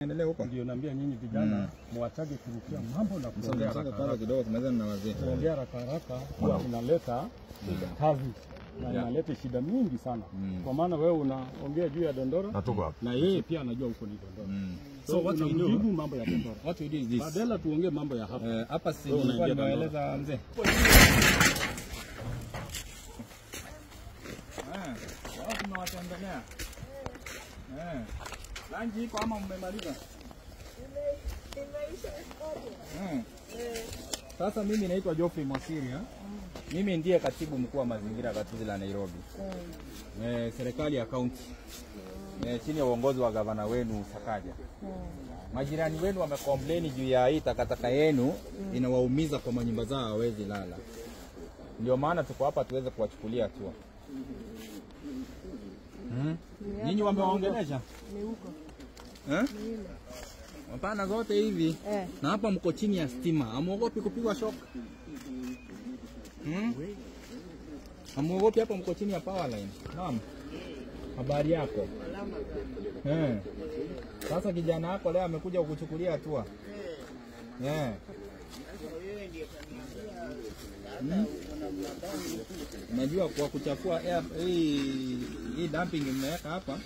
Endelea huko. Ndio naambia nyinyi vijana muachaje kurukia mambo na kuongea haraka kidogo tunaweza na wazee. Kuongea haraka huwa inaleta kazi na inaleta shida mingi sana. Kwa maana wewe unaongea juu ya Dondora na yeye pia anajua huko ni Dondora. So what we do mambo ya Dondora. What we do is this. Badala tuongee mambo ya hapa. Hapa si nilikuwa nimeeleza mzee. Wao tunawatembelea. Lanji iko ama mmemaliza? Sasa mimi naitwa Geoffrey Mwasiria. Mimi ndiye katibu mkuu wa mazingira gatuzi la Nairobi. Serikali ya kaunti. Chini ya uongozi wa gavana wenu Sakaja. Majirani wenu wamecomplain juu ya hii takataka yenu inawaumiza kwa manyumba zao hawezi lala. Ndio maana tuko hapa tuweze kuwachukulia hatua. Nyinyi wamewaongelesha? Ni huko. Hapana zote hivi. Na hapa mko chini ya stima. Amuogopi kupigwa shock? Amuogopi hapa mko chini ya power line. Naam. Habari yako? Sasa kijana wako leo amekuja kukuchukulia hatua. Najua kwa kuchafua hii dumping mmeweka hapa.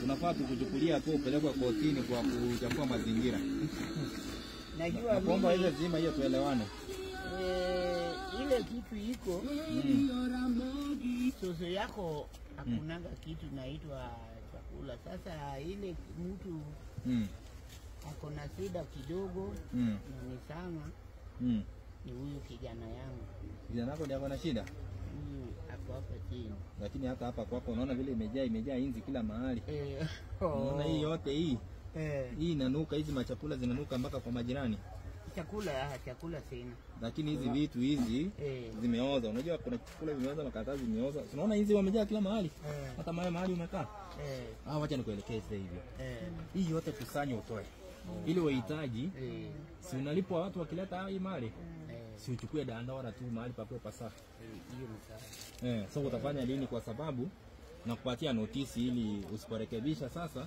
Tunafaa kukuchukulia tu upelekwe kotini kwa kuchafua mazingira. Najua kwamba ile zima hiyo tuelewane. Ile kitu iko soso yako hakunanga kitu naitwa chakula. Sasa ile mtu ako na shida kidogo na ni sana ni huyu kijana yangu. Kijana wako ndiye ako na shida? Hapo hapa chini. Lakini hata hapa kwako unaona vile imejaa inzi kila mahali. Unaona hii yote hii. Hii inanuka, hizi machakula zinanuka mpaka kwa majirani. Chakula sina. Lakini hizi vitu hizi zimeoza. Unajua kuna chakula vimeoza, makaratasi zimeoza. Unaona hizi wamejaa kila mahali. Hata mahali umekaa. Wacha nikuelekeze hivyo. Hii yote kusanya utoe. Ili wahitaji si unalipwa watu wakileta hii mali. Si uchukue Dandora tu mahali papo pasafi. So utafanya nini? Kwa sababu na kupatia notisi ili usiporekebisha sasa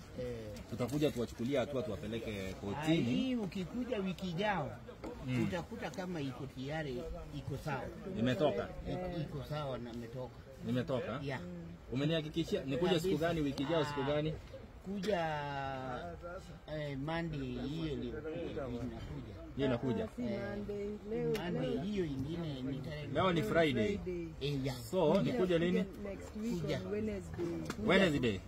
tutakuja tuwachukulia hatua tuwapeleke kotini. Hii ukikuja wiki ijayo utakuta kama iko tayari iko sawa. Imetoka. Iko sawa na imetoka. Nimetoka? Yeah. Umenihakikishia nikuja siku gani wiki ijayo siku gani? Kuja Monday hiyo inakuja. Hiyo inakuja. Monday hiyo ingine ni leo ni Friday. So nikuja lini? Kuja Wednesday.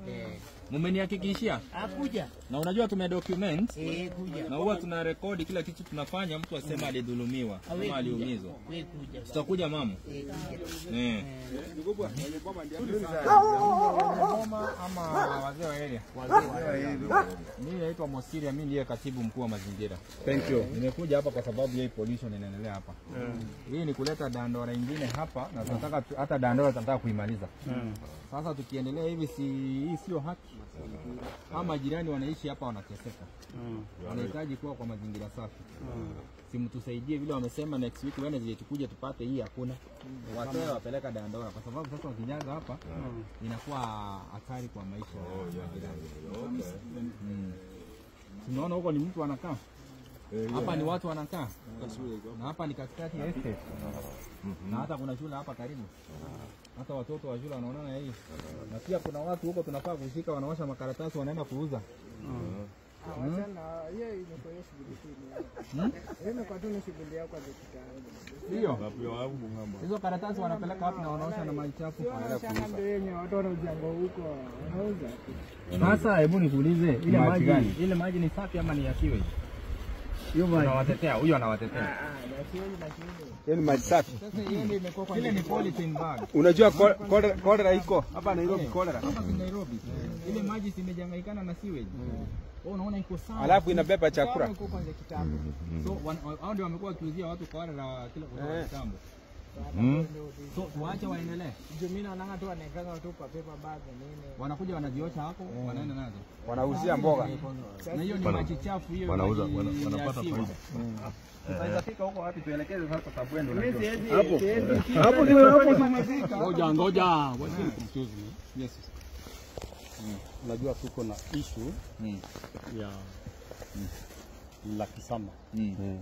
Mmenihakikishia? Akuja. Na unajua tumedocument kuja. na huwa tuna record kila kitu tunafanya, mtu asema alidhulumiwa ama aliumizwa. Tutakuja mama. Ama wazee wa area. Mimi naitwa Mwasiria, mimi ndiye katibu mkuu wa mazingira. Thank you. Nimekuja hapa kwa sababu ya pollution inaendelea hapa. Hii ni kuleta Dandora nyingine hapa na tunataka hata Dandora tunataka kuimaliza. Sasa tukiendelea hivi hii sio haki. Ama jirani wanaishi hapa wanateseka. Wanahitaji kuwa kwa mazingira safi. Si mtusaidie vile wamesema next week Wednesday tukuje tupate hii hakuna. Watoe wapeleka Dandora kwa sababu sasa wakijaza hapa inakuwa hatari kwa maisha ya jirani. Tunaona huko ni mtu anakaa. Hapa ni watu wanakaa. Na hapa ni katikati ya estate. Na hata kuna shule hapa karibu. Hata watoto wa shule wanaona hii. Na pia kuna watu huko tunafaa kushika wanaosha makaratasi wanaenda kuuza. Hiyo. Hizo karatasi wanapeleka wapi na wanaosha na maji chafu wanaenda kuuza. Sasa hebu nikuulize ile maji ni safi ama ni ya sewage? Hiyo maji anawatetea, huyo anawatetea. Yaani maji safi. Sasa hiyo ndio imekuwa kwa ile ni polythene bag. Unajua cholera iko hapa Nairobi, cholera. Hapa ni Nairobi. Ile maji zimejangaikana na sewage. Unaona iko sawa. Alafu inabeba chakula. So hao ndio wamekuwa wakiuzia watu cholera kila kutoka kitambo. So tuache waendelee. Mimi naona tu wanaekanga tu kwa paper bag nini. Wanakuja wanajiosha hapo, wanaenda nazo. Wanauzia mboga. Na hiyo ni maji chafu hiyo. Wanauza wanapata faida. Tutaweza fika huko wapi tuelekeze sasa kwa sababu ndio. Hapo ndio hapo tumefika. Ngoja. Yes. unajua tuko na issue ya la Kisama.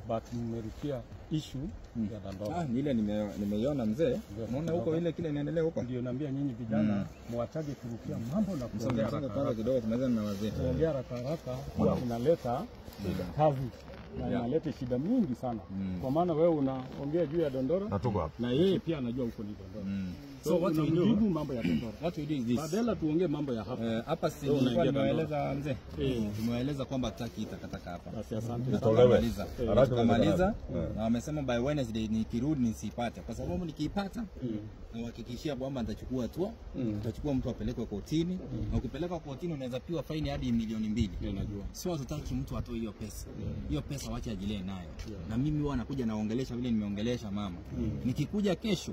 But nimerukia issue ya Dandora. Ile nimeiona mzee. Unaona huko ile kile inaendelea huko. Ndio naambia nyinyi vijana muachaje kurukia mambo na kuongea haraka kidogo tumezana na wazee. Kuongea haraka inaleta kazi na inaleta shida mingi sana. Kwa maana wewe unaongea juu ya Dandora na yeye pia anajua huko ni Dandora. So what we do mambo ya Dandora. What we do is this. Badala tuongee mambo ya hapa. Hapa si nimeeleza mzee. Tumeeleza kwamba tutaki takataka hapa. Asante. Tutamaliza. Na wamesema by Wednesday nikirudi nisipate. Kwa sababu nikiipata nawahakikishia kwamba nitachukua hatua. Nitachukua mtu apelekwe kotini. Na ukipeleka kotini unaweza piwa faini hadi milioni 2. Najua. Sio tutaki mtu atoe hiyo pesa. Hiyo pesa wacha ajilee nayo. Na mimi huwa nakuja naongelesha vile nimeongelesha mama. Nikikuja kesho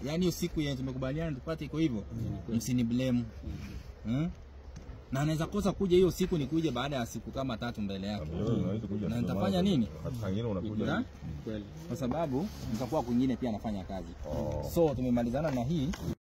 yani hiyo siku yenye tumekubaliana tupate iko hivyo, msini blame. Na anaweza kosa kuja hiyo siku nikuje baada ya siku kama 3 mbele yake. Na nitafanya nini? Kwa sababu nitakuwa kwingine pia nafanya kazi. So tumemalizana na hii.